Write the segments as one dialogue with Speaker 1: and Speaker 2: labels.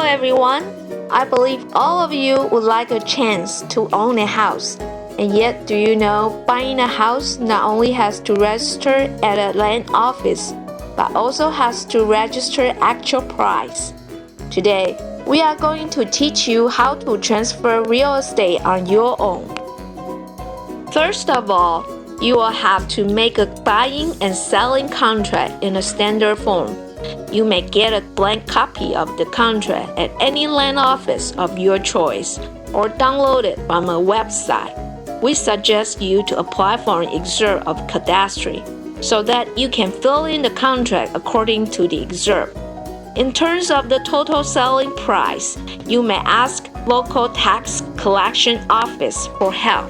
Speaker 1: everyone. I believe all of you would like a chance to own a house. And yet, do you know, buying a house not only has to register at a land office, but also has to register actual price. Today, we are going to teach you how to transfer real estate on your own. First of all, you will have to make a buying and selling contract in a standard form. You may get a blank copy of the contract at any land office of your choice or download it from a website. We suggest you to apply for an excerpt of cadastry so that you can fill in the contract according to the excerpt. In terms of the total selling price, you may ask local tax collection office for help.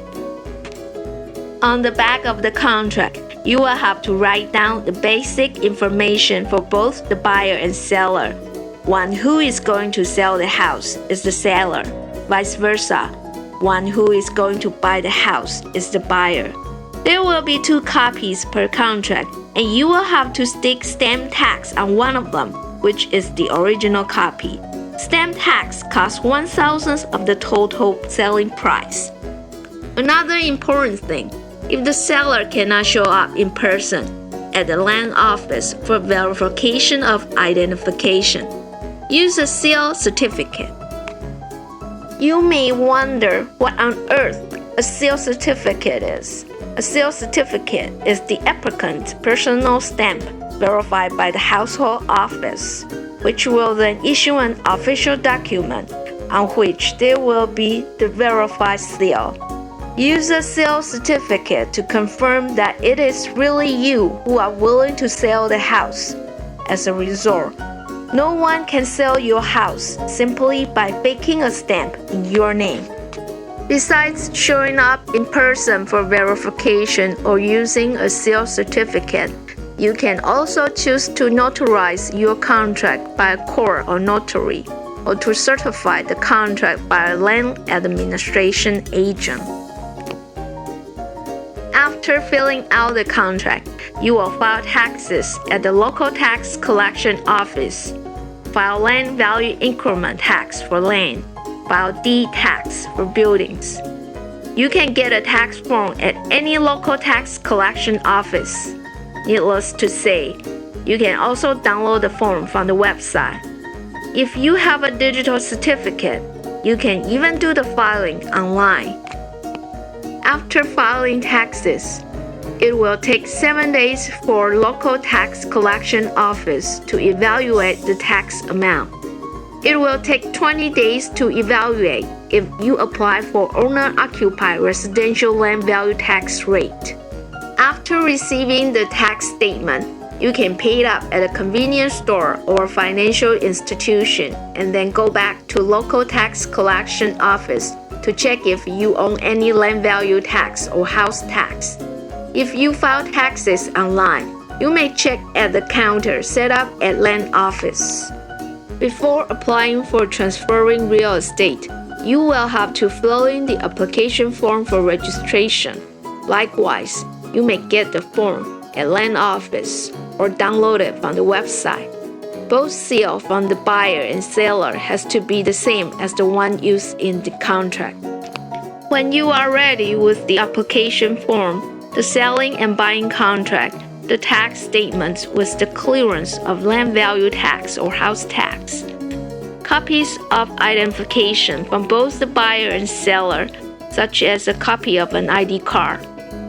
Speaker 1: On the back of the contract, you will have to write down the basic information for both the buyer and seller. One who is going to sell the house is the seller, vice versa. One who is going to buy the house is the buyer. There will be 2 copies per contract, and you will have to stick stamp tax on one of them, which is the original copy. Stamp tax costs 1/1000th of the total selling price. Another important thing, if the seller cannot show up in person at the land office for verification of identification, use a seal certificate. You may wonder what on earth a seal certificate is. A seal certificate is the applicant's personal stamp verified by the household office, which will then issue an official document on which there will be the verified seal. Use a seal certificate to confirm that it is really you who are willing to sell the house. As a result, no one can sell your house simply by faking a stamp in your name. Besides showing up in person for verification or using a seal certificate, you can also choose to notarize your contract by a court or notary, or to certify the contract by a land administration agent. After filling out the contract, you will file taxes at the local tax collection office. File land value increment tax for land. File deed tax for buildings. You can get a tax form at any local tax collection office. Needless to say, you can also download the form from the website. If you have a digital certificate, you can even do the filing online. After filing taxes, it will take 7 days for local tax collection office to evaluate the tax amount. It will take 20 days to evaluate if you apply for owner-occupied residential land value tax rate. After receiving the tax statement, you can pay it up at a convenience store or financial institution and then go back to local tax collection office to check if you own any land value tax or house tax. If you file taxes online, you may check at the counter set up at land office. Before applying for transferring real estate, you will have to fill in the application form for registration. Likewise, you may get the form at land office or download it from the website. Both seal from the buyer and seller has to be the same as the one used in the contract. When you are ready with the application form, the selling and buying contract, the tax statements with the clearance of land value tax or house tax, copies of identification from both the buyer and seller, such as a copy of an ID card,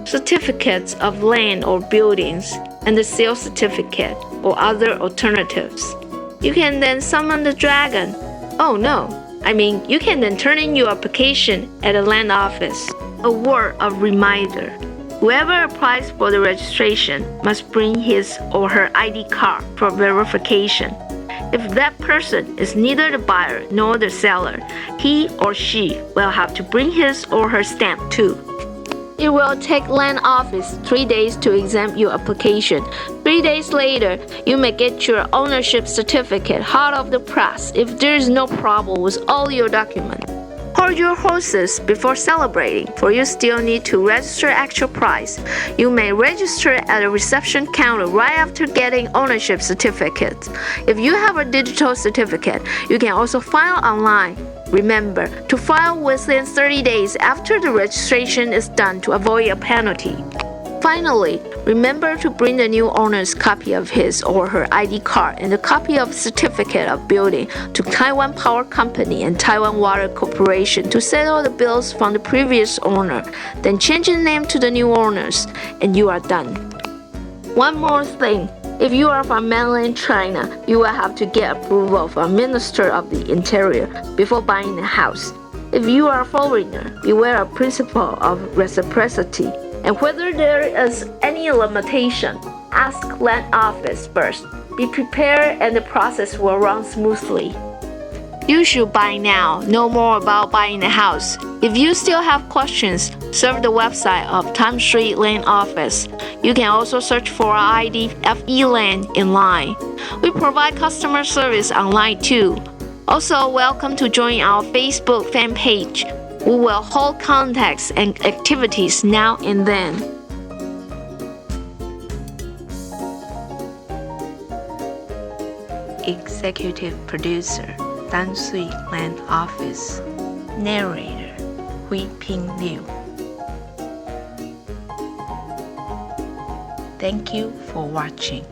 Speaker 1: certificates of land or buildings, and the sale certificate or other alternatives. You can then summon the dragon. You can then turn in your application at a land office. A word of reminder. Whoever applies for the registration must bring his or her ID card for verification. If that person is neither the buyer nor the seller, he or she will have to bring his or her stamp too. It will take land office 3 days to examine your application. 3 days later, you may get your ownership certificate hot off the press if there is no problem with all your documents. Hold your horses before celebrating, for you still need to register actual price. You may register at a reception counter right after getting ownership certificates. If you have a digital certificate, you can also file online. Remember to file within 30 days after the registration is done to avoid a penalty. Finally, remember to bring the new owner's copy of his or her ID card and a copy of certificate of building to Taiwan Power Company and Taiwan Water Corporation to settle the bills from the previous owner. Then change the name to the new owners, and you are done. One more thing. If you are from mainland China, you will have to get approval from Minister of the Interior before buying a house. If you are a foreigner, beware of principle of reciprocity. And whether there is any limitation, ask land office first. Be prepared and the process will run smoothly. You should buy now, know more about buying a house. If you still have questions, surf the website of Time Street Land Office. You can also search for our ID FE Land in line. We provide customer service online too. Also, welcome to join our Facebook fan page. We will hold contacts and activities now and then. Executive Producer, Tan Sui Land Office. Narrator, Hui Ping Liu. Thank you for watching.